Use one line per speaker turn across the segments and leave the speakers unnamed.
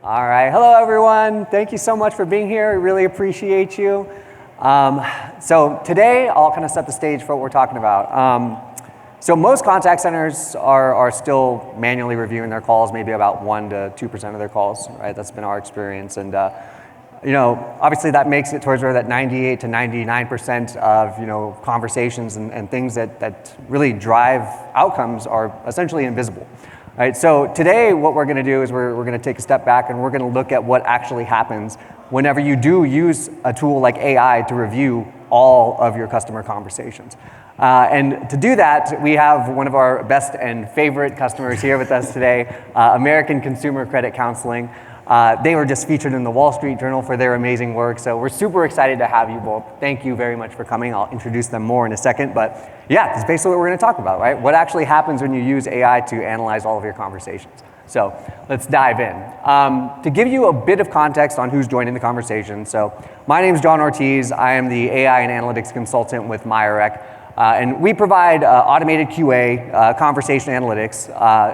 All right, hello everyone. Thank you so much for being here. I really appreciate you. So today I'll kind of set the stage for what we're talking about. So most contact centers are still manually reviewing their calls, maybe about 1 to 2% of their calls, right? That's been our experience. And obviously that makes it towards where that 98 to 99% of, conversations and things that really drive outcomes are essentially invisible. Right, so today what we're going to do is we're going to take a step back and we're going to look at what actually happens whenever you do use a tool like AI to review all of your customer conversations. And to do that, we have one of our best and favorite customers here with us today, American Consumer Credit Counseling. They were just featured in the Wall Street Journal for their amazing work, so we're super excited to have you both. Thank you very much for coming. I'll introduce them more in a second, but yeah, that's basically what we're going to talk about, right? What actually happens when you use AI to analyze all of your conversations. So let's dive in. To give you a bit of context on who's joining the conversation, so my name is John Ortiz. I am the AI and analytics consultant with MiaRec. And we provide automated QA, conversation analytics,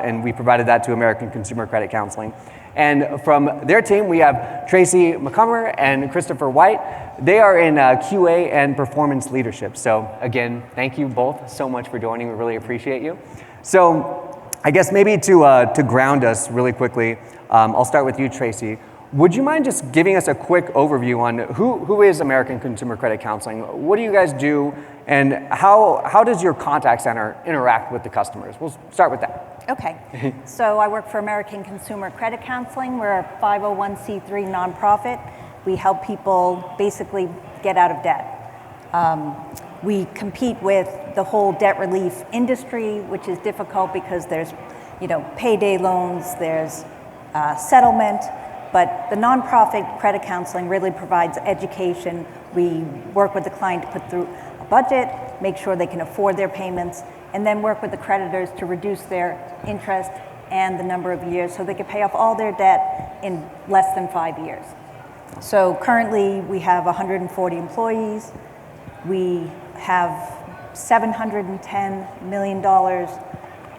and we provided that to American Consumer Credit Counseling. And from their team, we have Tracey, Macomber, and Christopher White. They are in QA and performance leadership. So again, thank you both so much for joining. We really appreciate you. So I guess maybe to ground us really quickly, I'll start with you, Tracey. Would you mind just giving us a quick overview on who is American Consumer Credit Counseling? What do you guys do? And how does your contact center interact with the customers? We'll start with that.
Okay, so I work for American Consumer Credit Counseling. We're a 501c3 nonprofit. We help people basically get out of debt. We compete with the whole debt relief industry, which is difficult because there's, payday loans, there's settlement, but the nonprofit credit counseling really provides education. We work with the client to put through a budget, make sure they can afford their payments, and then work with the creditors to reduce their interest and the number of years so they can pay off all their debt in less than 5 years. So currently we have 140 employees. We have $710 million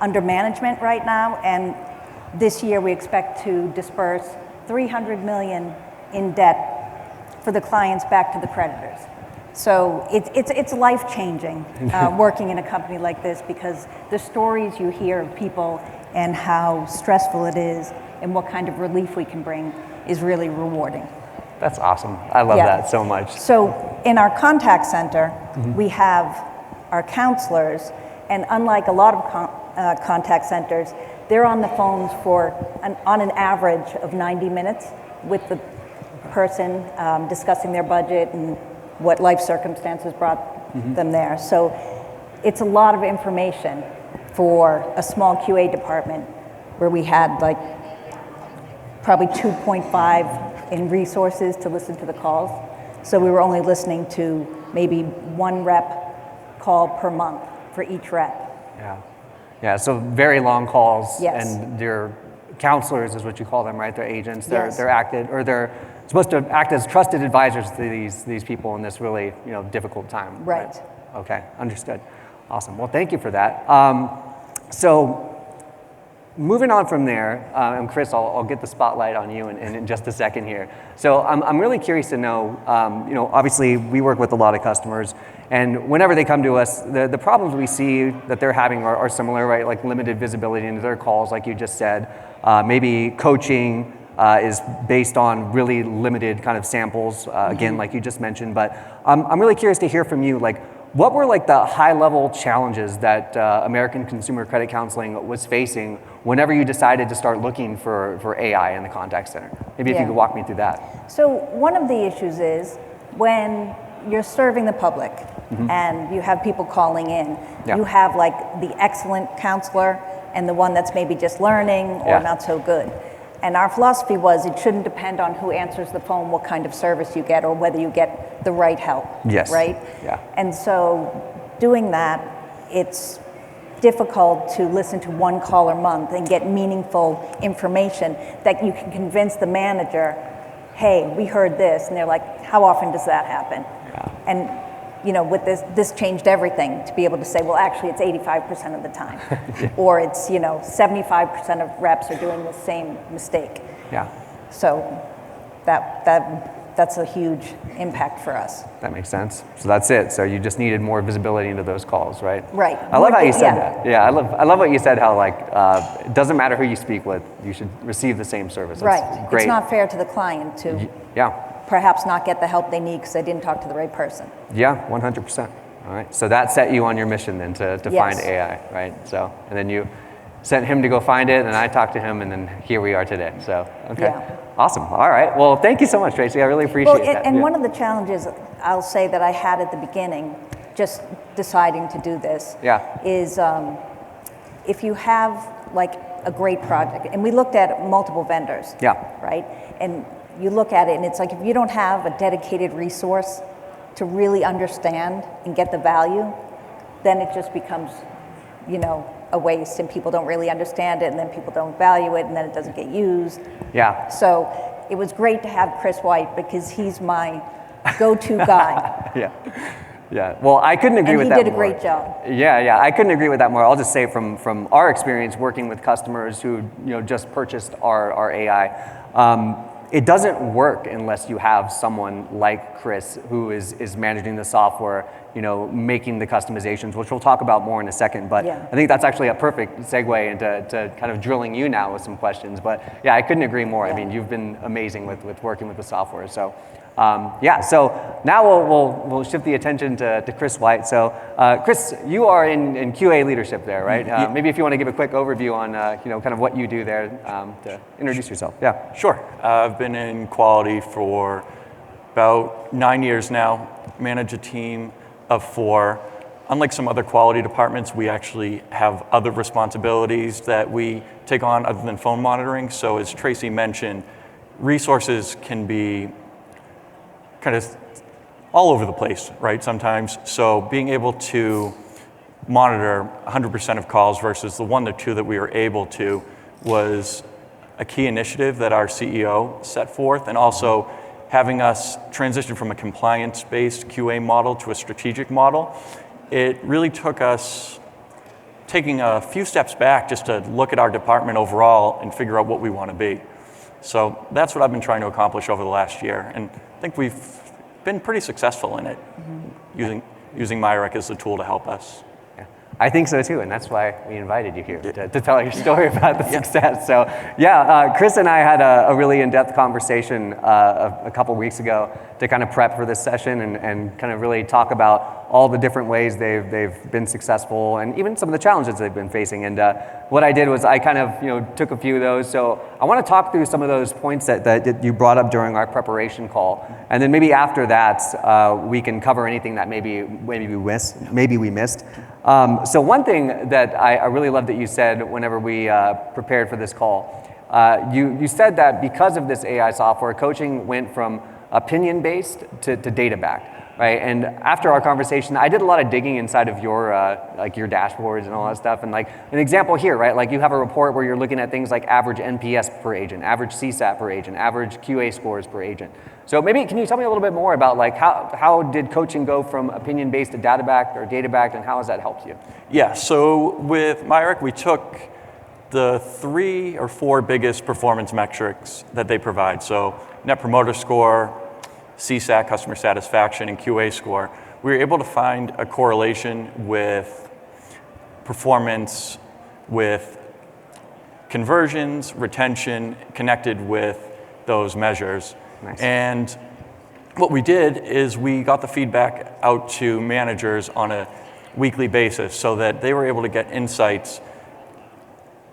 under management right now, and this year we expect to disperse $300 million in debt for the clients back to the creditors. So it's life-changing working in a company like this, because the stories you hear of people and how stressful it is and what kind of relief we can bring is really rewarding.
That's awesome. I love that so much.
So in our contact center, we have our counselors, and unlike a lot of contact centers, they're on the phones for on an average of 90 minutes with the person discussing their budget and what life circumstances brought them there. So it's a lot of information for a small QA department where we had like probably 2.5 in resources to listen to the calls. So we were only listening to maybe 1 rep call per month for each rep.
Yeah, so very long calls.
Yes.
And their counselors is what you call them, right? They're agents. They're
Yes.
they're supposed to act as trusted advisors to these people in this really difficult time.
Right.
Okay, understood. Awesome. Well, thank you for that. So moving on from there, and Chris, I'll get the spotlight on you in just a second here. So I'm really curious to know, obviously we work with a lot of customers, and whenever they come to us, the problems we see that they're having are similar, right? Like limited visibility into their calls, like you just said. Maybe coaching is based on really limited kind of samples, again, like you just mentioned. But I'm really curious to hear from you, like, what were like the high-level challenges that American Consumer Credit Counseling was facing whenever you decided to start looking for AI in the contact center? Maybe if you could walk me through that.
So one of the issues is when you're serving the public and you have people calling in, you have like the excellent counselor and the one that's maybe just learning or not so good. And our philosophy was it shouldn't depend on who answers the phone, what kind of service you get, or whether you get the right help.
Yes.
Right?
Yeah.
And so doing that, it's difficult to listen to 1 call a month and get meaningful information that you can convince the manager, hey, we heard this. And they're like, how often does that happen?
Yeah.
And with this changed everything to be able to say, well, actually it's 85% of the time. Or it's, 75% of reps are doing the same mistake.
Yeah.
So that's a huge impact for us.
That makes sense. So that's it. So you just needed more visibility into those calls, right?
Right.
I love how you said that. Yeah, I love what you said, how like, it doesn't matter who you speak with, you should receive the same service. That's
right.
great.
It's not fair to the client to perhaps not get the help they need because they didn't talk to the right person.
Yeah, 100%. All right. So that set you on your mission then to find AI, right? So, and then you sent him to go find it, and I talked to him, and then here we are today. So, okay. Yeah. Awesome. All right. Well, thank you so much, Tracey. I really appreciate that.
And one of the challenges I'll say that I had at the beginning, just deciding to do this, is if you have like a great project, and we looked at multiple vendors, right? And you look at it, and it's like if you don't have a dedicated resource to really understand and get the value, then it just becomes, a waste, and people don't really understand it, and then people don't value it, and then it doesn't get used.
Yeah.
So it was great to have Chris White because he's my go-to guy.
Yeah. Well, I couldn't agree with that more.
And he did a great job.
Yeah. I couldn't agree with that more. I'll just say from our experience working with customers who just purchased our AI, it doesn't work unless you have someone like Chris who is managing the software, making the customizations, which we'll talk about more in a second. But I think that's actually a perfect segue into kind of drilling you now with some questions. But yeah, I couldn't agree more. I mean, you've been amazing with working with the software. So so now we'll shift the attention to Chris White. So Chris, you are in QA leadership there, right? Maybe if you want to give a quick overview on kind of what you do there to introduce yourself. Yeah.
Sure. I've been in quality for about 9 years now. Manage a team of 4. Unlike some other quality departments, we actually have other responsibilities that we take on other than phone monitoring. So as Tracey mentioned, resources can be kind of all over the place, right, sometimes. So being able to monitor 100% of calls versus the 1 to 2 that we were able to was a key initiative that our CEO set forth, and also having us transition from a compliance-based QA model to a strategic model. It really took us taking a few steps back just to look at our department overall and figure out what we want to be. So that's what I've been trying to accomplish over the last year, and I think we've been pretty successful in it, using MiaRec as the tool to help us.
I think so too, and that's why we invited you here to tell your story about the success. So Chris and I had a really in-depth conversation a couple weeks ago to kind of prep for this session and kind of really talk about all the different ways they've been successful and even some of the challenges they've been facing. And what I did was I kind of took a few of those. So I want to talk through some of those points that you brought up during our preparation call, and then maybe after that we can cover anything that maybe we missed. So one thing that I really love that you said whenever we prepared for this call, you said that because of this AI software, coaching went from opinion-based to data-backed, right? And after our conversation, I did a lot of digging inside of your your dashboards and all that stuff. And like an example here, right? Like you have a report where you're looking at things like average NPS per agent, average CSAT per agent, average QA scores per agent. So maybe can you tell me a little bit more about like how did coaching go from opinion-based to data-backed or data-backed, and how has that helped you?
Yeah, so with MiaRec, we took the 3 or 4 biggest performance metrics that they provide. So Net Promoter Score, CSAT, customer satisfaction, and QA score. We were able to find a correlation with performance, with conversions, retention, connected with those measures.
Nice.
And what we did is we got the feedback out to managers on a weekly basis so that they were able to get insights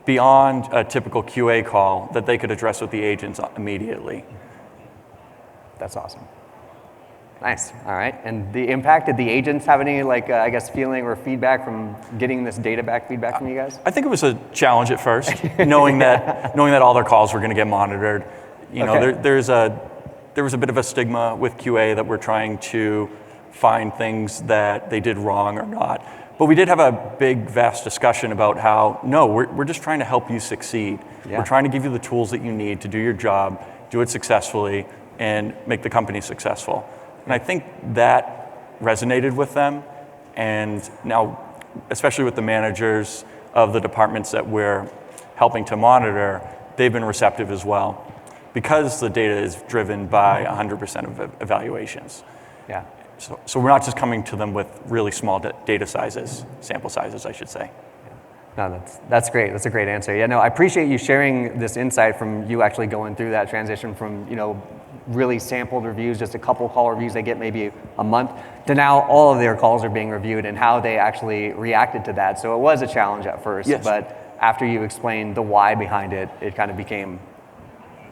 beyond a typical QA call that they could address with the agents immediately.
That's awesome. Nice. All right. And the impact, did the agents have any feeling or feedback from getting this data-backed feedback from you guys?
I think it was a challenge at first, knowing that all their calls were going to get monitored. There was a bit of a stigma with QA that we're trying to find things that they did wrong or not. But we did have a big, vast discussion about how, no, we're just trying to help you succeed. Yeah. We're trying to give you the tools that you need to do your job, do it successfully, and make the company successful. And I think that resonated with them. And now, especially with the managers of the departments that we're helping to monitor, they've been receptive as well. because the data is driven by 100% of evaluations.
Yeah.
So we're not just coming to them with really small data sizes, sample sizes, I should say.
No, that's great. That's a great answer. Yeah, no, I appreciate you sharing this insight from you actually going through that transition from, really sampled reviews, just a couple call reviews they get maybe a month, to now all of their calls are being reviewed and how they actually reacted to that. So it was a challenge at first,
yes.
But after you explained the why behind it, it kind of became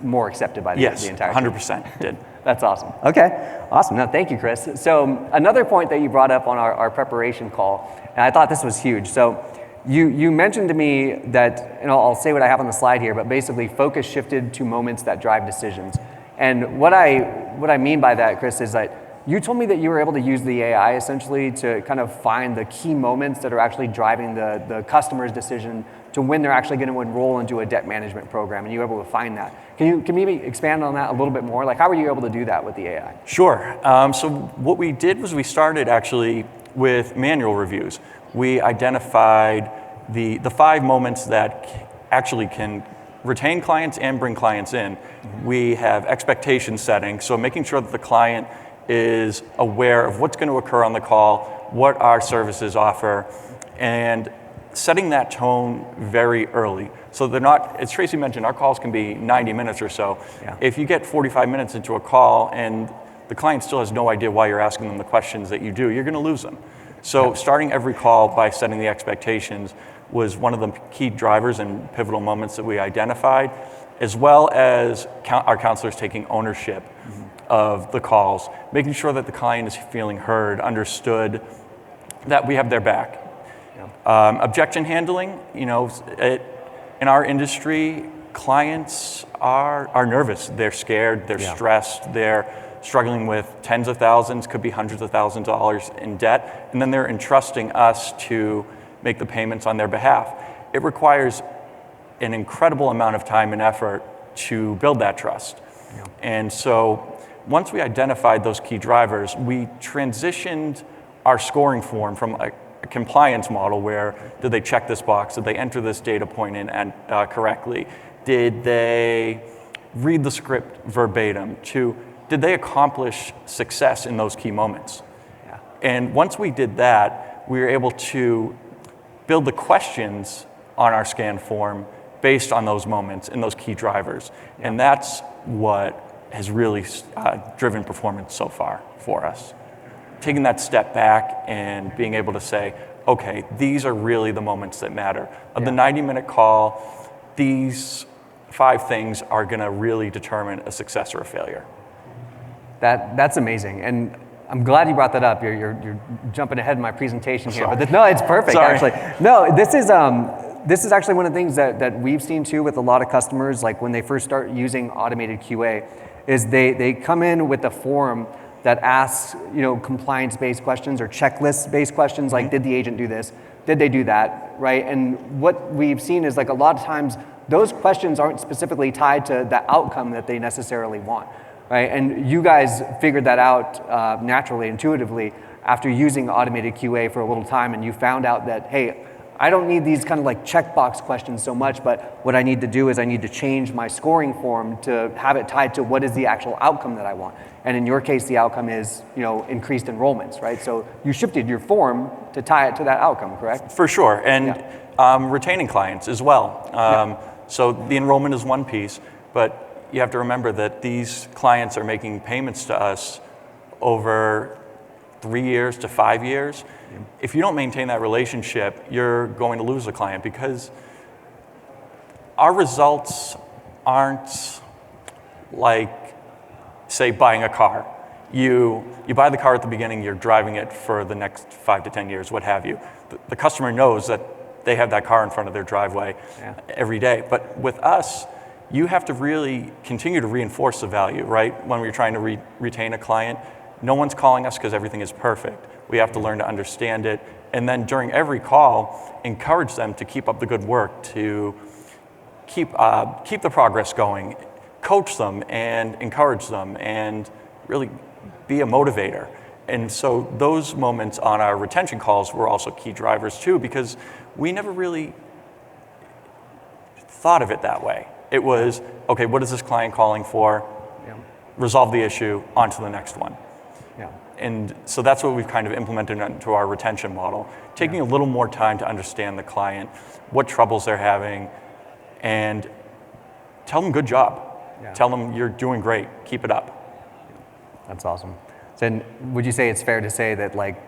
more accepted by the entire team.
100% did.
That's awesome. Okay, awesome. No, thank you, Chris. So another point that you brought up on our preparation call, and I thought this was huge. So you mentioned to me that, and I'll say what I have on the slide here, but basically focus shifted to moments that drive decisions. And what I mean by that, Chris, is that you told me that you were able to use the AI essentially to kind of find the key moments that are actually driving the customer's decision to when they're actually going to enroll into a debt management program, and you were able to find that. Can you maybe expand on that a little bit more? Like, how were you able to do that with the AI?
Sure. So what we did was we started actually with manual reviews. We identified the 5 moments that actually can retain clients and bring clients in. We have expectation setting, so making sure that the client is aware of what's going to occur on the call, what our services offer, and setting that tone very early. So they're not, as Tracey mentioned, our calls can be 90 minutes or so.
Yeah.
If you get 45 minutes into a call and the client still has no idea why you're asking them the questions that you do, you're going to lose them. So starting every call by setting the expectations was one of the key drivers and pivotal moments that we identified, as well as our counselors taking ownership of the calls, making sure that the client is feeling heard, understood, that we have their back. Objection handling, in our industry, clients are nervous, they're scared, they're stressed, they're struggling with tens of thousands, could be hundreds of thousands of dollars in debt, and then they're entrusting us to make the payments on their behalf. It requires an incredible amount of time and effort to build that trust. Yeah. And so once we identified those key drivers, we transitioned our scoring form from a compliance model where did they check this box, did they enter this data point in and correctly, did they read the script verbatim, to did they accomplish success in those key moments. Yeah. And once we did that, we were able to build the questions on our scan form based on those moments and those key drivers. Yeah. And that's what has really driven performance so far for us. Taking that step back and being able to say, okay, these are really the moments that matter. Of the 90-minute call, these 5 things are going to really determine a success or a failure.
That's amazing. And I'm glad you brought that up. You're jumping ahead in my presentation here, but no, it's perfect.
Sorry.
Actually. No, this is actually one of the things that we've seen too with a lot of customers. Like when they first start using automated QA, is they come in with a form that asks compliance-based questions or checklist-based questions, like did the agent do this, did they do that, right? And what we've seen is like a lot of times those questions aren't specifically tied to the outcome that they necessarily want. Right, and you guys figured that out naturally, intuitively, after using automated QA for a little time, and you found out that, hey, I don't need these kind of like checkbox questions so much, but what I need to do is I need to change my scoring form to have it tied to what is the actual outcome that I want. And in your case, the outcome is, increased enrollments, right? So you shifted your form to tie it to that outcome, correct?
For sure, and retaining clients as well. So the enrollment is one piece, but you have to remember that these clients are making payments to us over 3 years to 5 years. If you don't maintain that relationship, you're going to lose a client because our results aren't like, say, buying a car. You buy the car at the beginning, you're driving it for the next 5 to 10 years, what have you. The customer knows that they have that car in front of their driveway every day. But with us, you have to really continue to reinforce the value, right? When we're trying to retain a client, no one's calling us because everything is perfect. We have to learn to understand it. And then during every call, encourage them to keep up the good work, to keep the progress going, coach them and encourage them, and really be a motivator. And so those moments on our retention calls were also key drivers too, because we never really thought of it that way. It was, okay, what is this client calling for?
Yeah.
Resolve the issue, on to the next one.
Yeah.
And so that's what we've kind of implemented into our retention model, taking a little more time to understand the client, what troubles they're having, and tell them good job.
Yeah.
Tell them you're doing great, keep it up.
That's awesome. So then would you say it's fair to say that like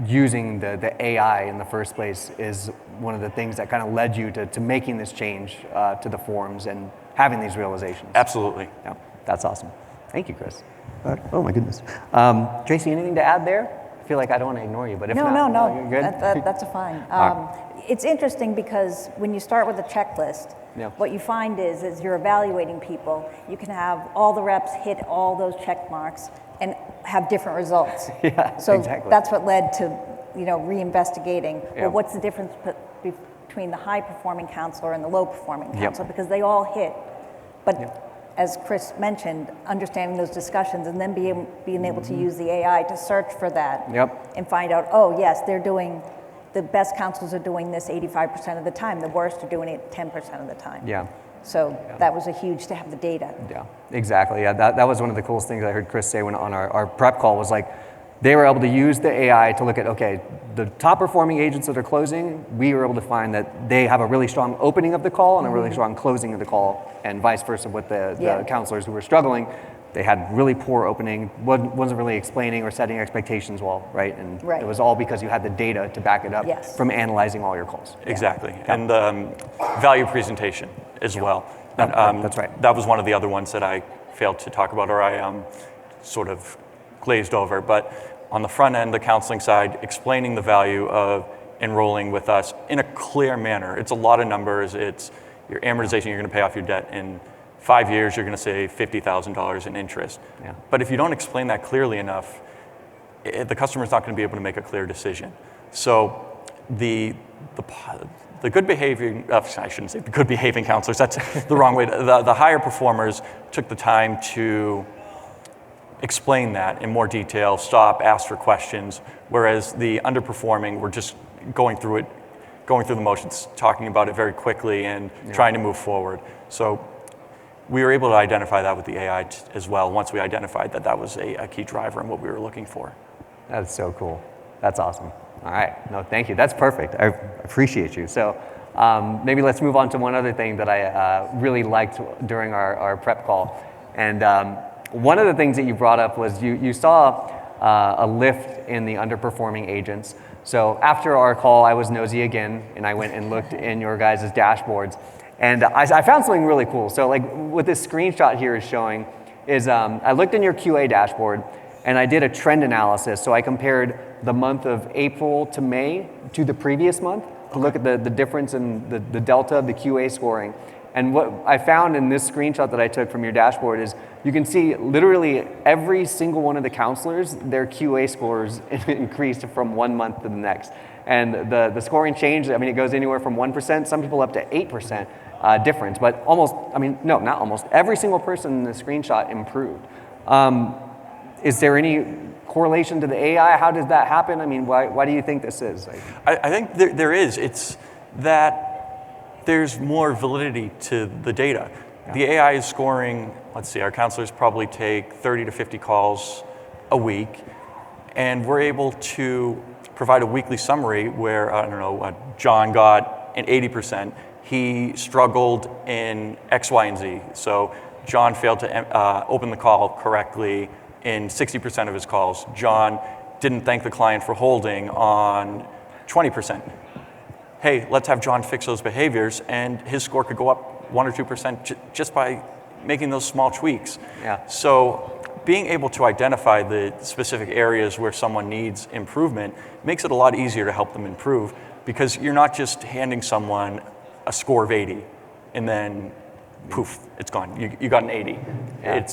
using the AI in the first place is one of the things that kind of led you to making this change to the forms and having these realizations?
Absolutely.
Yeah, that's awesome. Thank you, Chris. Oh my goodness. Tracy, anything to add there? I feel like I don't want to ignore you, but if
No,
not, you're good?
That's fine.
All
It's interesting because when you start with a checklist,
Yeah.
what you find is as you're evaluating people, you can have all the reps hit all those check marks and have different results.
Yeah,
so
exactly.
that's what led to, reinvestigating.
Yeah.
Well, what's the difference between the high-performing counselor and the low-performing
Yep.
counselor? Because they all hit. But
Yep.
as Chris mentioned, understanding those discussions and then being able to use the AI to search for that
Yep.
and find out, oh yes, the best counselors are doing this 85% of the time, the worst are doing it 10% of the time.
Yeah.
So that was a huge to have the data.
Yeah, exactly. Yeah, that was one of the coolest things I heard Chris say when on our prep call was like, they were able to use the AI to look at, okay, the top performing agents that are closing, we were able to find that they have a really strong opening of the call and a really strong closing of the call, and vice versa with the counselors who were struggling. They had really poor opening, wasn't really explaining or setting expectations well, right? And it was all because you had the data to back it up from analyzing all your calls.
Exactly. And value presentation as well. And,
that's right.
That was one of the other ones that I failed to talk about, or I sort of glazed over. But on the front end, the counseling side, explaining the value of enrolling with us in a clear manner. It's a lot of numbers. It's your amortization, you're going to pay off your debt in 5 years, you're going to save $50,000 in interest.
Yeah.
But if you don't explain that clearly enough, the customer's not going to be able to make a clear decision. So the good behaving, I shouldn't say the good behaving counselors, that's the wrong way. The higher performers took the time to explain that in more detail, stop, ask for questions, whereas the underperforming were just going through the motions, talking about it very quickly and trying to move forward. So we were able to identify that with the AI as well once we identified that was a key driver in what we were looking for.
That's so cool. That's awesome. All right. No, thank you. That's perfect. I appreciate you. So maybe let's move on to one other thing that I really liked during our prep call. And one of the things that you brought up was you saw a lift in the underperforming agents. So after our call, I was nosy again, and I went and looked in your guys' dashboards. And I found something really cool. So like what this screenshot here is showing is I looked in your QA dashboard and I did a trend analysis. So I compared the month of April to May to the previous month to look at the difference in the delta of the QA scoring. And what I found in this screenshot that I took from your dashboard is you can see literally every single one of the counselors, their QA scores increased from 1 month to the next. And the scoring changed, I mean, it goes anywhere from 1%, some people up to 8% difference, but not almost, every single person in the screenshot improved. Is there any correlation to the AI? How does that happen? I mean, why do you think this is?
I think there is. It's that there's more validity to the data. Yeah. The AI is scoring, let's see, our counselors probably take 30 to 50 calls a week, and we're able to provide a weekly summary where, John got an 80%. He struggled in X, Y, and Z. So John failed to open the call correctly in 60% of his calls. John didn't thank the client for holding on 20%. Hey, let's have John fix those behaviors, and his score could go up 1 or 2% just by making those small tweaks.
Yeah.
So being able to identify the specific areas where someone needs improvement makes it a lot easier to help them improve, because you're not just handing someone a score of 80 and then poof, it's gone. You got an 80. Yeah.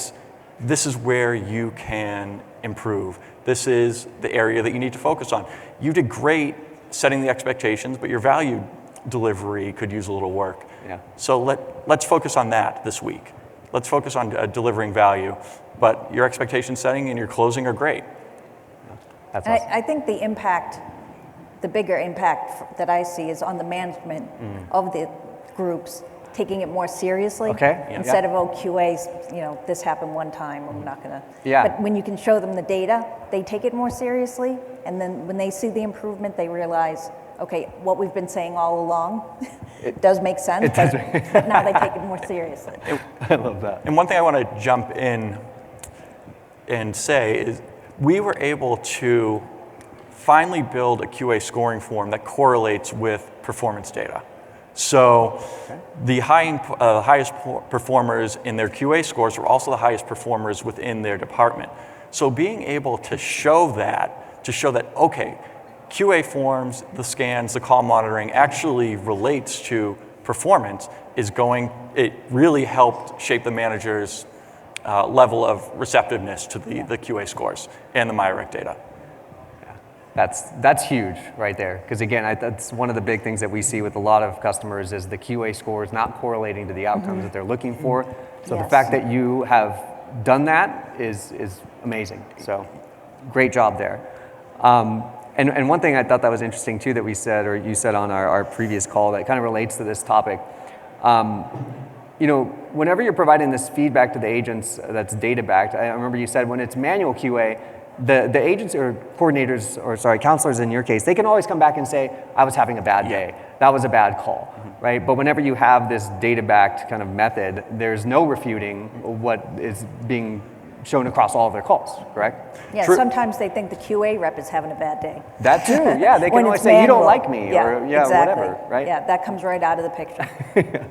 This is where you can improve. This is the area that you need to focus on. You did great setting the expectations, but your value delivery could use a little work.
Yeah.
So let's focus on that this week. Let's focus on delivering value, but your expectation setting and your closing are great.
That's awesome.
I think the bigger impact that I see is on the management of the groups taking it more seriously.
Okay. Yeah.
Instead of, QA's, this happened one time, I'm not gonna.
Yeah.
But when you can show them the data, they take it more seriously. And then when they see the improvement, they realize, okay, what we've been saying all along, it does make sense, but now they take it more seriously.
I love that.
And one thing I want to jump in and say is we were able to finally build a QA scoring form that correlates with performance data. So the highest performers in their QA scores were also the highest performers within their department. So being able to show that, okay, QA forms, the scans, the call monitoring actually relates to performance it really helped shape the manager's level of receptiveness to the QA scores and the MiaRec data.
That's huge right there, because again, that's one of the big things that we see with a lot of customers is the QA scores not correlating to the outcomes that they're looking for. So the fact that you have done that is amazing. So great job there. And one thing I thought that was interesting too that we said, or you said on our previous call that kind of relates to this topic, whenever you're providing this feedback to the agents that's data backed, I remember you said when it's manual QA, the agents or coordinators, counselors in your case, they can always come back and say, I was having a bad day. That was a bad call, right? But whenever you have this data-backed kind of method, there's no refuting what is being shown across all of their calls, correct?
Yeah, sometimes they think the QA rep is having a bad day.
That too, yeah. They can always say, you don't like me, or
exactly.
whatever, right?
Yeah, that comes right out of the picture.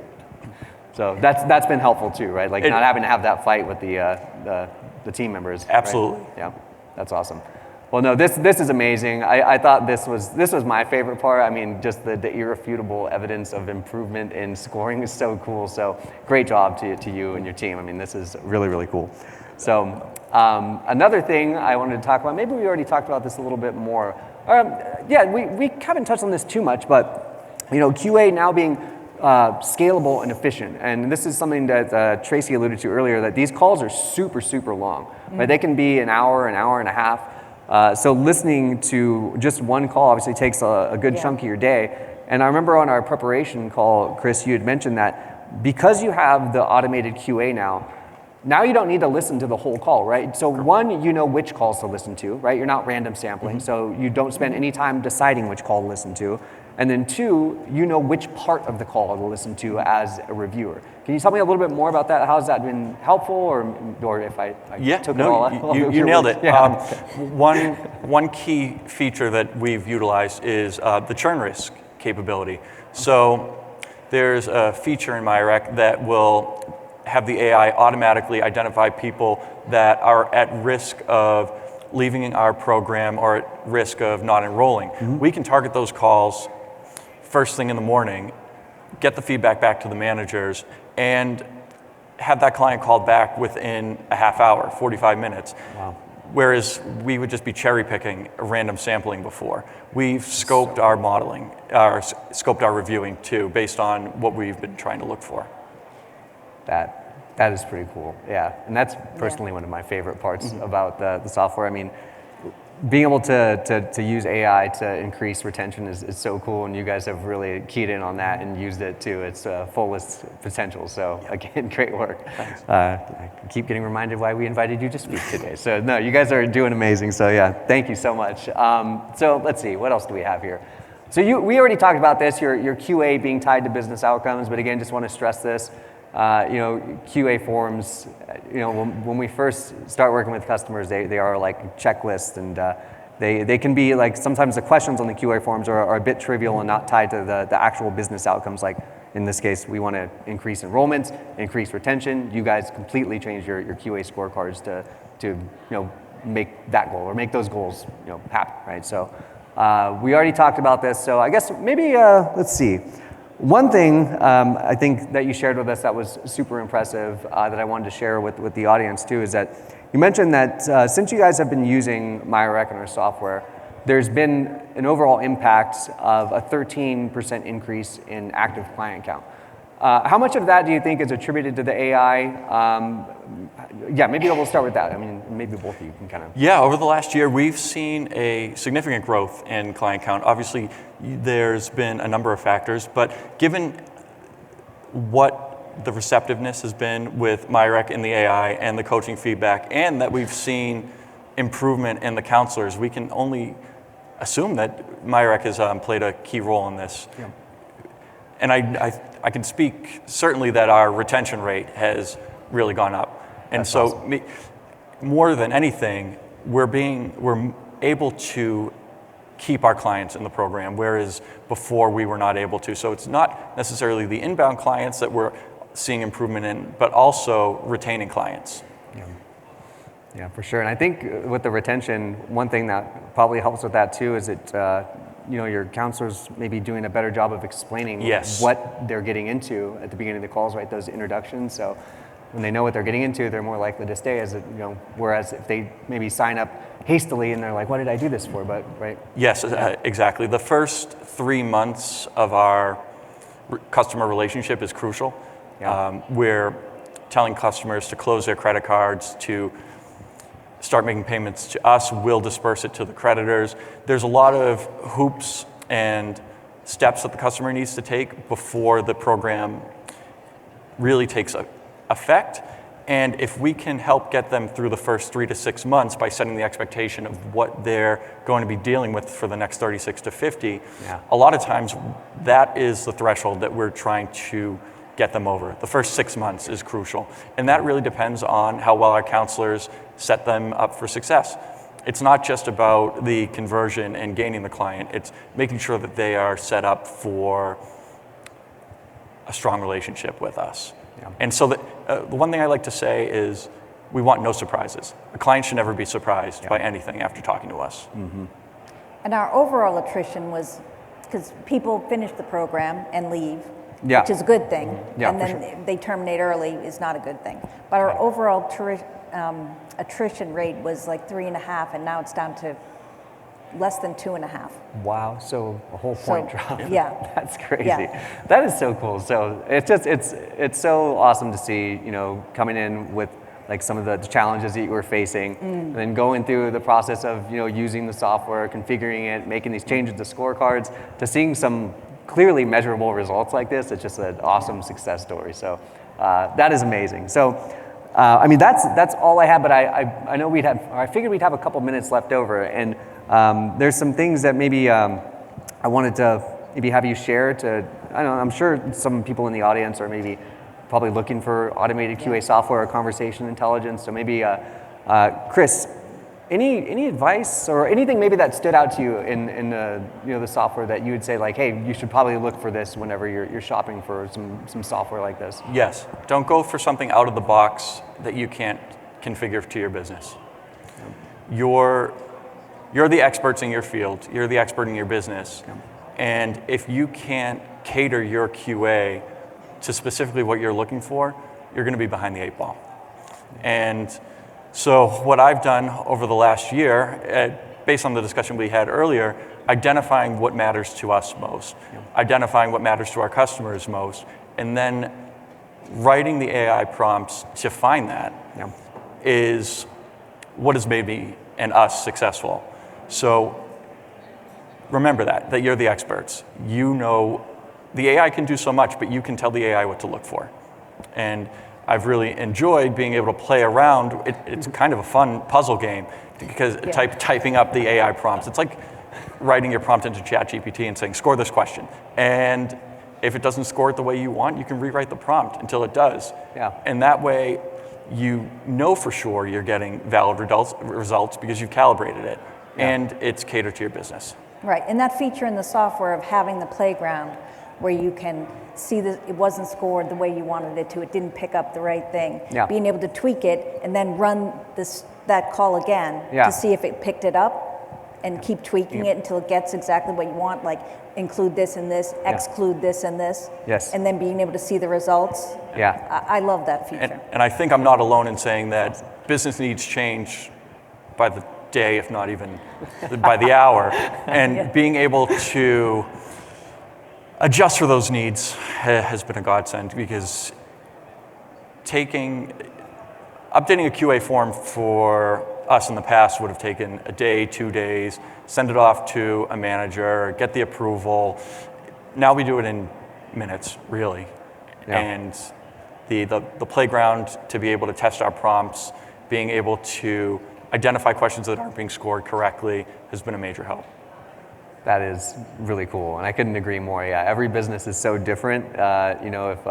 So that's been helpful too, right? Like not having to have that fight with the team members.
Absolutely.
Right? Yeah. That's awesome. Well, no, this is amazing. I thought this was my favorite part. I mean, just the irrefutable evidence of improvement in scoring is so cool. So great job to you and your team. I mean, this is really, really cool. So another thing I wanted to talk about, maybe we already talked about this a little bit more. We haven't touched on this too much, but QA now being scalable and efficient. And this is something that Tracey alluded to earlier, that these calls are super, super long. Right? They can be an hour and a half. So listening to just one call obviously takes a good chunk of your day. And I remember on our preparation call, Chris, you had mentioned that because you have the automated QA now you don't need to listen to the whole call, right? So one, you know which calls to listen to, right? You're not random sampling, so you don't spend any time deciding which call to listen to. And then two, you know which part of the call to listen to as a reviewer. Can you tell me a little bit more about that? How has that been helpful, or if I took it all out?
You nailed it.
Yeah.
One key feature that we've utilized is the churn risk capability. So there's a feature in MiaRec that will have the AI automatically identify people that are at risk of leaving our program or at risk of not enrolling. We can target those calls first thing in the morning, get the feedback back to the managers, and have that client called back within a half hour, 45 minutes.
Wow.
Whereas we would just be cherry picking random sampling before. We've scoped our modeling, scoped our reviewing too, based on what we've been trying to look for.
That is pretty cool, yeah. And that's personally one of my favorite parts about the software. I mean, being able to use AI to increase retention is so cool, and you guys have really keyed in on that and used it to its fullest potential. So again, great work. I keep getting reminded why we invited you to speak today. So no, you guys are doing amazing. So yeah, thank you so much. So let's see, what else do we have here? So we already talked about this, your QA being tied to business outcomes, but again, just want to stress this. QA forms, when we first start working with customers, they are like checklists, and they can be like, sometimes the questions on the QA forms are a bit trivial and not tied to the actual business outcomes. Like in this case, we want to increase enrollments, increase retention. You guys completely change your QA scorecards to make that goal or make those goals happen, right? So we already talked about this. So I guess maybe let's see. One thing I think that you shared with us that was super impressive that I wanted to share with the audience too is that you mentioned that since you guys have been using MiaRec and our software, there's been an overall impact of a 13% increase in active client count. How much of that do you think is attributed to the AI? Maybe we'll start with that. I mean, maybe both of you can kind of.
Yeah, over the last year, we've seen a significant growth in client count. Obviously, there's been a number of factors, but given what the receptiveness has been with MiaRec and the AI and the coaching feedback, and that we've seen improvement in the counselors, we can only assume that MiaRec has played a key role in this.
Yeah.
And I can speak certainly that our retention rate has really gone up. And
That's
so
awesome.
more than anything, we're able to keep our clients in the program, whereas before we were not able to. So it's not necessarily the inbound clients that we're seeing improvement in, but also retaining clients.
Yeah, for sure. And I think with the retention, one thing that probably helps with that too is that your counselors may be doing a better job of explaining
Yes.
what they're getting into at the beginning of the calls, right? Those introductions. So when they know what they're getting into, they're more likely to stay. Whereas if they maybe sign up hastily and they're like, "What did I do this for?" But right.
Yes, exactly. The first 3 months of our customer relationship is crucial.
Yeah.
We're telling customers to close their credit cards, to start making payments to us. We'll disperse it to the creditors. There's a lot of hoops and steps that the customer needs to take before the program really takes effect. And if we can help get them through the first 3 to 6 months by setting the expectation of what they're going to be dealing with for the next 36 to 50, a lot of times that is the threshold that we're trying to get them over. The first 6 months is crucial. And that really depends on how well our counselors set them up for success. It's not just about the conversion and gaining the client, it's making sure that they are set up for a strong relationship with us. Yeah. And so the one thing I like to say is we want no surprises. A client should never be surprised by anything after talking to us.
Mm-hmm.
And our overall attrition was, because people finish the program and leave,
Yeah.
which is a good thing,
Yeah,
and then they terminate early is not a good thing. But our overall attrition rate was like 3.5, and now it's down to less than 2.5.
Wow, so a whole point drop.
Yeah.
That's crazy.
Yeah.
That is so cool. So it's so awesome to see, coming in with like some of the challenges that you were facing, and then going through the process of, using the software, configuring it, making these changes to scorecards, to seeing some clearly measurable results like this. It's just an awesome success story. So that is amazing. So that's all I had, but I know I figured we'd have a couple minutes left over, and there's some things that maybe I wanted to maybe have you share to, I don't know, I'm sure some people in the audience are maybe probably looking for automated QA software or conversation intelligence. So maybe, Chris, any advice or anything maybe that stood out to you in the software that you would say like, hey, you should probably look for this whenever you're shopping for some software like this?
Yes, don't go for something out of the box that you can't configure to your business. You're the experts in your field, you're the expert in your business, and if you can't cater your QA to specifically what you're looking for, you're going to be behind the 8 ball. And so what I've done over the last year, based on the discussion we had earlier, identifying what matters to us most, identifying what matters to our customers most, and then writing the AI prompts to find that is what has made me and us successful. So remember that you're the experts. The AI can do so much, but you can tell the AI what to look for. And I've really enjoyed being able to play around. It's kind of a fun puzzle game because typing up the AI prompts. It's like writing your prompt into ChatGPT and saying, score this question. And if it doesn't score it the way you want, you can rewrite the prompt until it does.
Yeah.
And that way, you know for sure you're getting valid results because you've calibrated it. And it's catered to your business.
Right, and that feature in the software of having the playground where you can see that it wasn't scored the way you wanted it to, it didn't pick up the right thing. Being able to tweak it and then run that call again to see if it picked it up and keep tweaking it until it gets exactly what you want, like include this and this, exclude this and this, and then being able to see the results. I love that feature.
And I think I'm not alone in saying that business needs change by the day, if not even by the hour, and being able to adjust for those needs has been a godsend, because updating a QA form for us in the past would have taken a day, 2 days, send it off to a manager, get the approval. Now we do it in minutes, really. And the playground to be able to test our prompts, being able to identify questions that aren't being scored correctly has been a major help.
That is really cool, and I couldn't agree more. Yeah, every business is so different. You know, if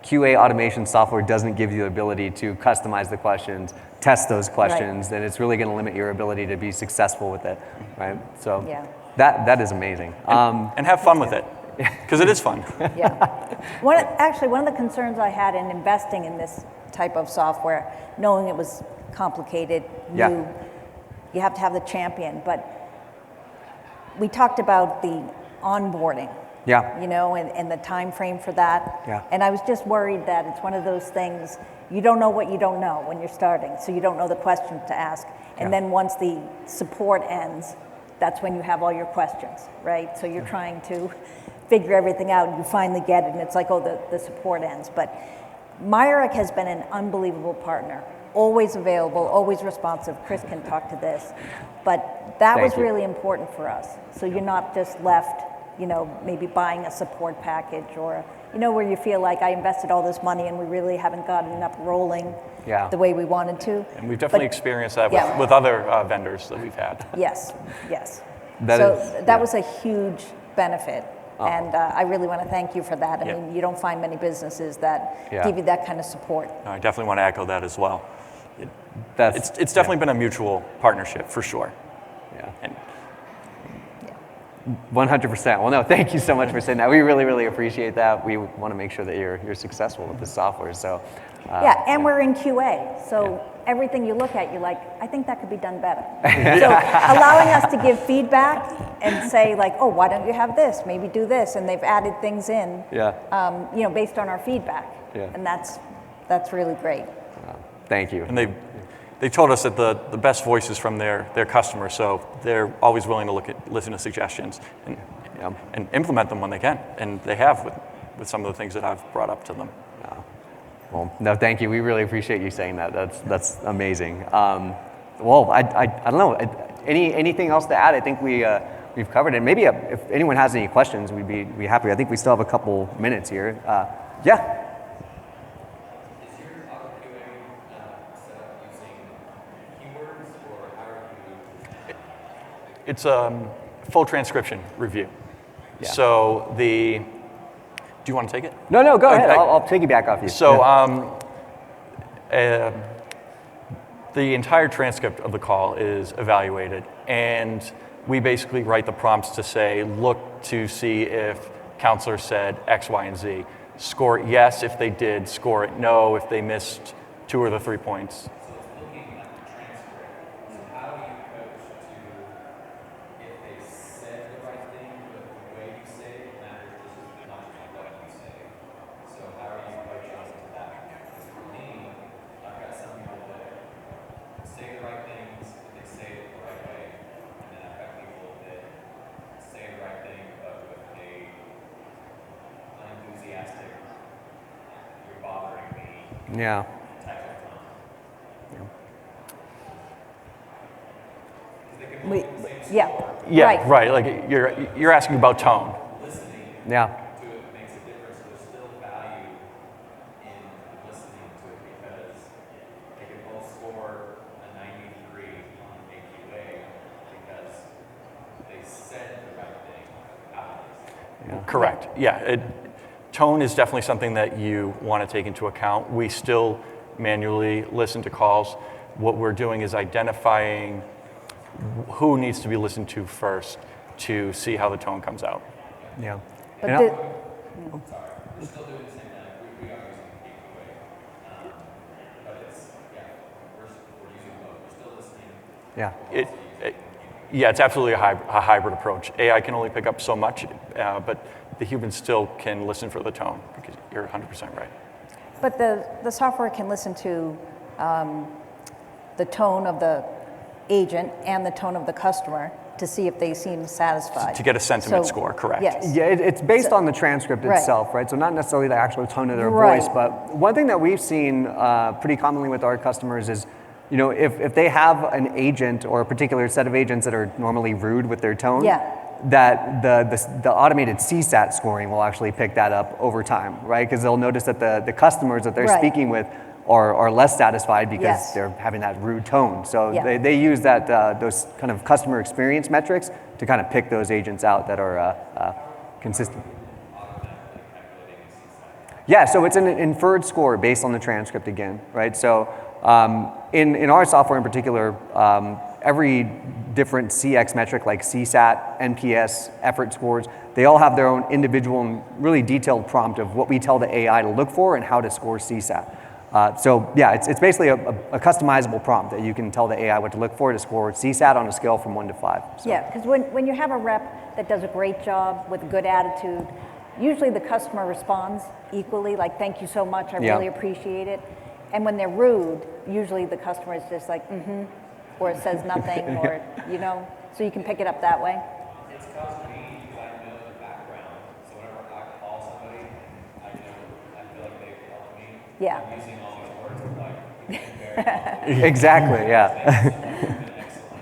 QA automation software doesn't give you the ability to customize the questions, test those questions, then it's really going to limit your ability to be successful with it, right? So that is amazing.
And have fun with it, because it is fun.
Actually, one of the concerns I had in investing in this type of software, knowing it was complicated, new, you have to have the champion, but we talked about the onboarding. You know, and the time frame for that. And I was just worried that it's one of those things, you don't know what you don't know when you're starting, so you don't know the questions to ask. And then once the support ends, that's when you have all your questions, right? So you're trying to figure everything out, and you finally get it, and it's like, oh, the support ends. But MiaRec has been an unbelievable partner, always available, always responsive. Chris can talk to this. But that was really important for us. So you're not just left, you know, maybe buying a support package, or, you know, where you feel like I invested all this money and we really haven't gotten it up rolling the way we wanted to.
And we've definitely experienced that with other vendors that we've had.
That was a huge benefit. And I really want to thank you for that. I mean, you don't find many businesses that give you that kind of support.
No, I definitely want to echo that as well. It's definitely been a mutual partnership, for sure.
100%. Well, no, thank you so much for saying that. We really, really appreciate that. We want to make sure that you're successful with this software. So
and we're in QA, so everything you look at, you're like, I think that could be done better. So allowing us to give feedback and say like, oh, why don't you have this? Maybe do this, and they've added things in, you know, based on our feedback, and that's really great.
Thank you.
And they told us that the best voice is from their customers, so they're always willing to listen to suggestions and implement them when they can, and they have with some of the things that I've brought up to them.
Well, no, thank you. We really appreciate you saying that. That's amazing. Well, I don't know. Anything else to add? I think we've covered it. Maybe if anyone has any questions, we'd be happy. I think we still have a couple minutes here.
It's a full transcription review. So do you want to take it?
No, go ahead. I'll piggyback off you.
So the entire transcript of the call is evaluated, and we basically write the prompts to say, look to see if counselor said X, Y, and Z. Score it yes if they did, score it no if they missed 2 or the 3 points. Right. Like you're asking about tone. Correct. Tone is definitely something that you want to take into account. We still manually listen to calls. What we're doing is identifying who needs to be listened to first to see how the tone comes out.
But
We're still doing the same thing. We are using AQA, but it's we're using both. We're still listening.
It's absolutely a hybrid approach. AI can only pick up so much, but the human still can listen for the tone, because you're 100% right.
But the software can listen to the tone of the agent and the tone of the customer to see if they seem satisfied.
To get a sentiment score, correct.
Yes.
It's based on the transcript itself, right? So not necessarily the actual tone of their voice, but one thing that we've seen pretty commonly with our customers is, you know, if they have an agent or a particular set of agents that are normally rude with their tone, that the automated CSAT scoring will actually pick that up over time, right? Because they'll notice that the customers that they're speaking with are less satisfied because they're having that rude tone. So they use that those kind of customer experience metrics to kind of pick those agents out that are consistent. Yeah, so it's an inferred score based on the transcript again, right? So in our software in particular, every different CX metric like CSAT, NPS, effort scores, they all have their own individual and really detailed prompt of what we tell the AI to look for and how to score CSAT. So yeah, it's basically a customizable prompt that you can tell the AI what to look for to score CSAT on a scale from 1 to 5. So.
Yeah, because when you have a rep that does a great job with a good attitude, usually the customer responds equally, like, thank you so much, I really appreciate it. And when they're rude, usually the customer is just like, or says nothing, or, so you can pick it up that way.
It's caused me, because I know the background, so whenever I call somebody, I feel like they've helped me.
Yeah.
I'm using all these words of very
Exactly, yeah.
excellent.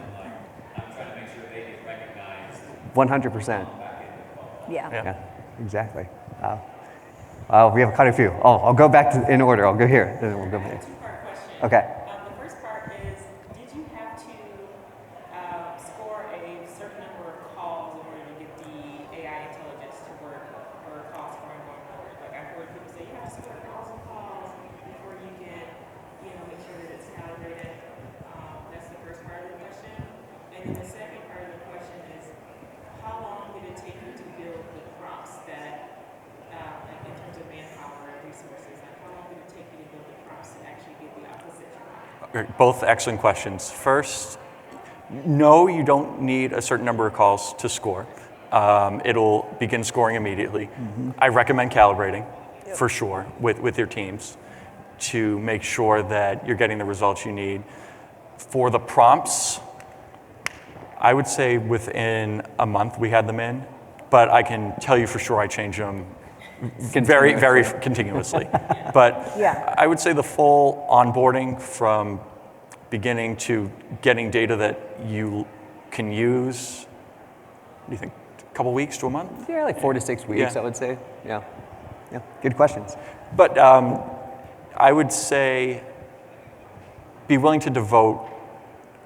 I'm trying to make sure they get recognized.
100%.
Yeah.
Exactly. We have quite a few. I'll go back in order. I'll go here, then we'll go here.
Two-part question.
Okay.
The first part is, did you have to score a certain number of calls in order to get the AI intelligence to work or call scoring going forward? Like I've heard people say you have to score 1,000 calls before you can, make sure that it's calibrated. That's the first part of the question. And then the second part of the question is, how long did it take you to build the prompts that, in terms of manpower and resources, like how long did it take you to build the prompts to actually get the opposite?
Both excellent questions. First, no, you don't need a certain number of calls to score. It'll begin scoring immediately. I recommend calibrating for sure with your teams to make sure that you're getting the results you need. For the prompts, I would say within a month we had them in, but I can tell you for sure I change them very, very continuously. But I would say the full onboarding from beginning to getting data that you can use, what do you think, a couple weeks to a month?
Yeah, like 4 to 6 weeks, I would say. Yeah. Good questions.
But I would say be willing to devote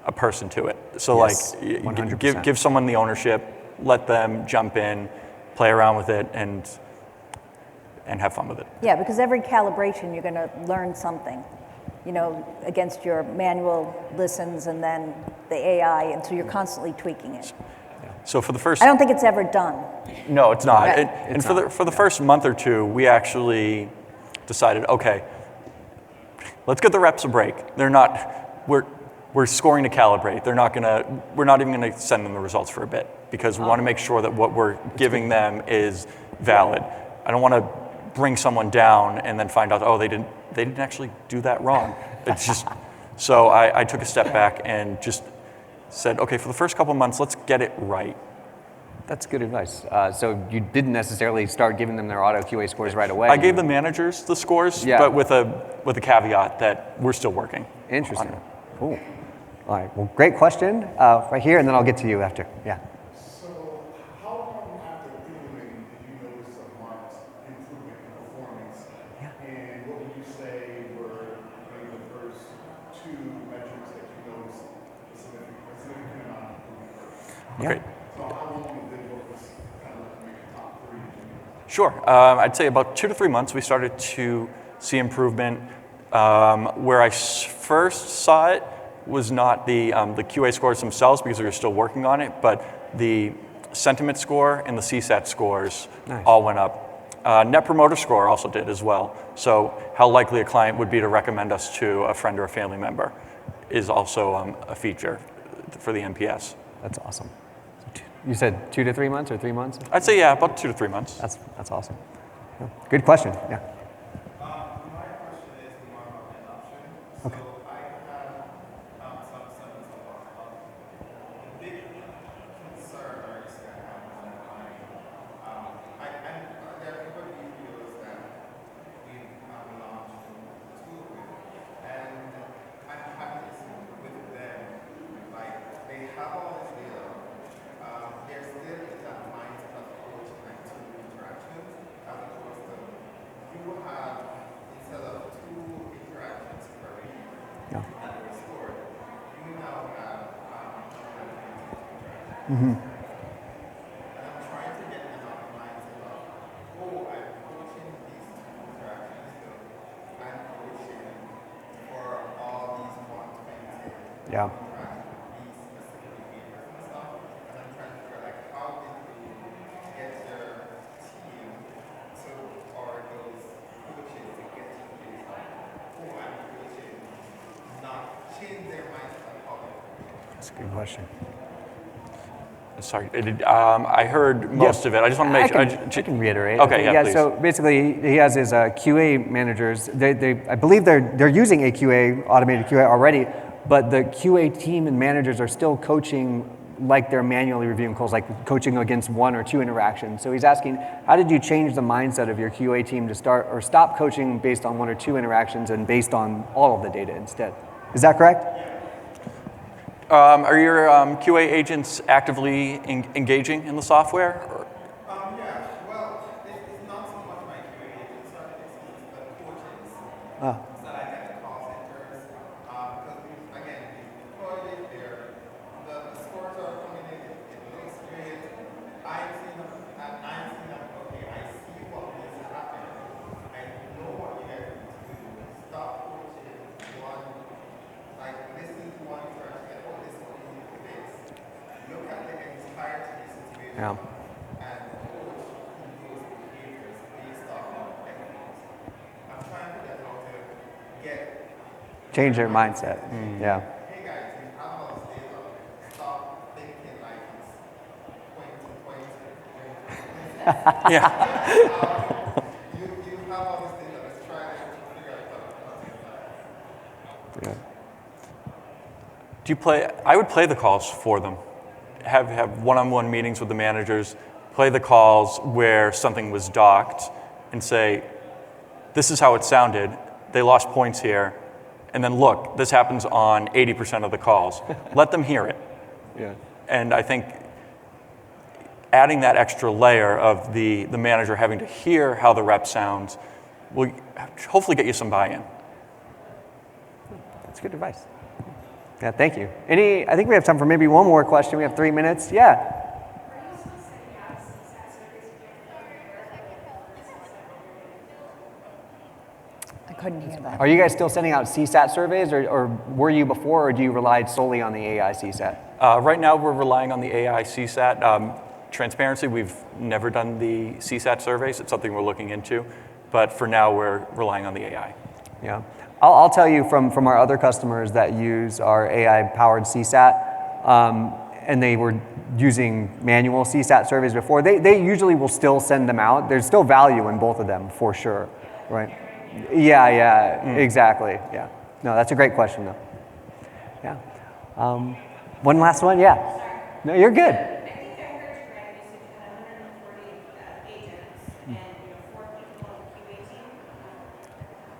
a person to it. So
Yes,
like
100%.
give someone the ownership, let them jump in, play around with it, and have fun with it.
Yeah, because every calibration you're going to learn something, against your manual listens and then the AI, and so you're constantly tweaking it.
So for the first,
I don't think it's ever done.
no, it's not.
Right.
And for the first month or two, we actually decided, okay, let's give the reps a break. We're scoring to calibrate. We're not even gonna send them the results for a bit because we want to make sure that what we're giving them is valid. I don't want to bring someone down and then find out, oh, they didn't actually do that wrong. It's just, so I took a step back and just said, okay, for the first couple of months, let's get it right.
That's good advice. So you didn't necessarily start giving them their auto QA scores right away.
I gave the managers the scores, but with a caveat that we're still working.
Interesting. Cool. All right. Well, great question. Right here, and then I'll get to you after. Yeah.
So, how long after implementing did you notice a marked improvement in performance? And what would you say were maybe the first two metrics that you noticed a significant amount of improvement?
Okay.
So, how long did what was kind of maybe top three?
Sure. I'd say about 2 to 3 months, we started to see improvement. Where I first saw it was not the QA scores themselves because we were still working on it, but the sentiment score and the CSAT scores all went up. Net Promoter Score also did as well. So how likely a client would be to recommend us to a friend or a family member is also a feature for the NPS.
That's awesome. You said 2 to 3 months or 3 months?
I'd say, yeah, about 2 to 3 months.
That's awesome. Yeah. Good question. Yeah.
My question is more about adoption.
Okay.
So I have some sense of the big concern or risk I have with that client. There are people in videos that we launched the tool with, and I'm having this with them. Like they have all this data. They're still And I'm trying to get them out of mindset of, oh, I'm coaching these two interactions, so I'm coaching for all these 120
Yeah.
interactions, these specific behaviors and stuff. And I'm trying to figure like how did you get your team to, or those coaches to get to the place of, oh, I'm coaching, not change their mindset of how they're coaching.
That's a good question.
Sorry, I heard most of it. I just want to make sure.
I can reiterate.
Okay, yeah, please.
So basically, he has his QA managers. I believe they're using a QA, automated QA already, but the QA team and managers are still coaching like they're manually reviewing calls, like coaching against 1 or 2 interactions. So he's asking, how did you change the mindset of your QA team to start or stop coaching based on 1 or 2 interactions and based on all of the data instead? Is that correct?
Are your QA agents actively engaging in the software? Or?
Yeah, well, it's not so much my QA agents, it's the coaches
Oh.
that I get the call centers. Because, again, we deployed it there, the scores are coming in, it looks great. I'm seeing them, okay, I see what needs to happen. I know what you guys need to do. Stop coaching one, like listen to one person, oh, this is what you need to fix. Look at the entirety of the situation.
Yeah.
And coach those behaviors based on evidence. I'm trying to get how to get
Change their mindset. Yeah.
hey guys, you have all this data. Stop thinking like it's 2020.
Yeah.
You have all this data. Let's try to figure out how to do that.
Yeah.
Do you play? I would play the calls for them. Have one-on-one meetings with the managers. Play the calls where something was docked, and say, "This is how it sounded. They lost points here." And then look, this happens on 80% of the calls. Let them hear it.
Yeah.
And I think adding that extra layer of the manager having to hear how the rep sounds will hopefully get you some buy-in.
That's good advice. Yeah, thank you. I think we have time for maybe one more question. We have 3 minutes. Yeah.
I couldn't hear that.
Are you guys still sending out CSAT surveys, or were you before, or do you rely solely on the AI CSAT?
Right now, we're relying on the AI CSAT. Transparency, we've never done the CSAT surveys. It's something we're looking into. But for now, we're relying on the AI.
Yeah. I'll tell you from our other customers that use our AI-powered CSAT, and they were using manual CSAT surveys before, they usually will still send them out. There's still value in both of them, for sure, right? Yeah, exactly, yeah. No, that's a great question, though. Yeah. One last one, yeah. No, you're good.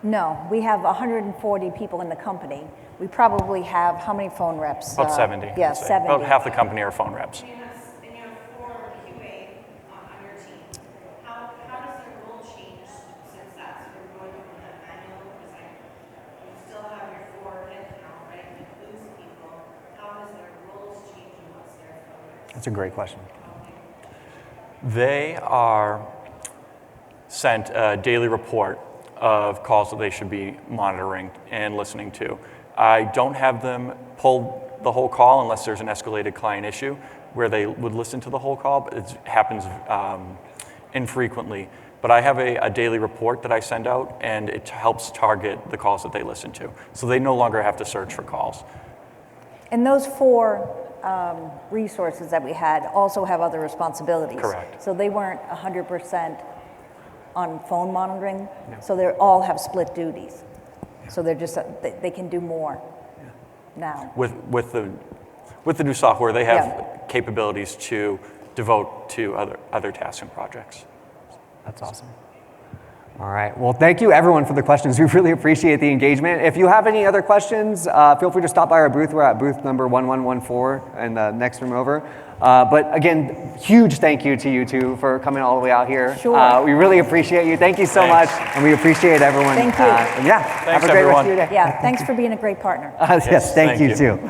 No, we have 140 people in the company. We probably have how many phone reps?
About 70.
Yeah,
I'd say.
70.
About half the company are phone reps.
And you have 4 QA on your team. How does their role change since that's you're going from the manual? Because you still have your 4 headcount, right? And it includes people. How does their roles change and what's their focus?
That's a great question.
They are sent a daily report of calls that they should be monitoring and listening to. I don't have them pull the whole call unless there's an escalated client issue where they would listen to the whole call, but it happens infrequently. But I have a daily report that I send out, and it helps target the calls that they listen to. So they no longer have to search for calls.
And those 4 resources that we had also have other responsibilities.
Correct.
So they weren't 100% on phone monitoring, so they all have split duties. So they're just, they can do more now.
With the new software, they have capabilities to devote to other tasks and projects.
That's awesome. All right. Well, thank you, everyone, for the questions. We really appreciate the engagement. If you have any other questions, feel free to stop by our booth. We're at booth number 1114 in the next room over. But again, huge thank you to you two for coming all the way out here.
Sure.
We really appreciate you. Thank you so much. And we appreciate everyone.
Thank you.
And yeah, have
Thanks,
a great rest
everyone.
of your day.
Yeah, thanks for being a great partner.
Yes, thank you too.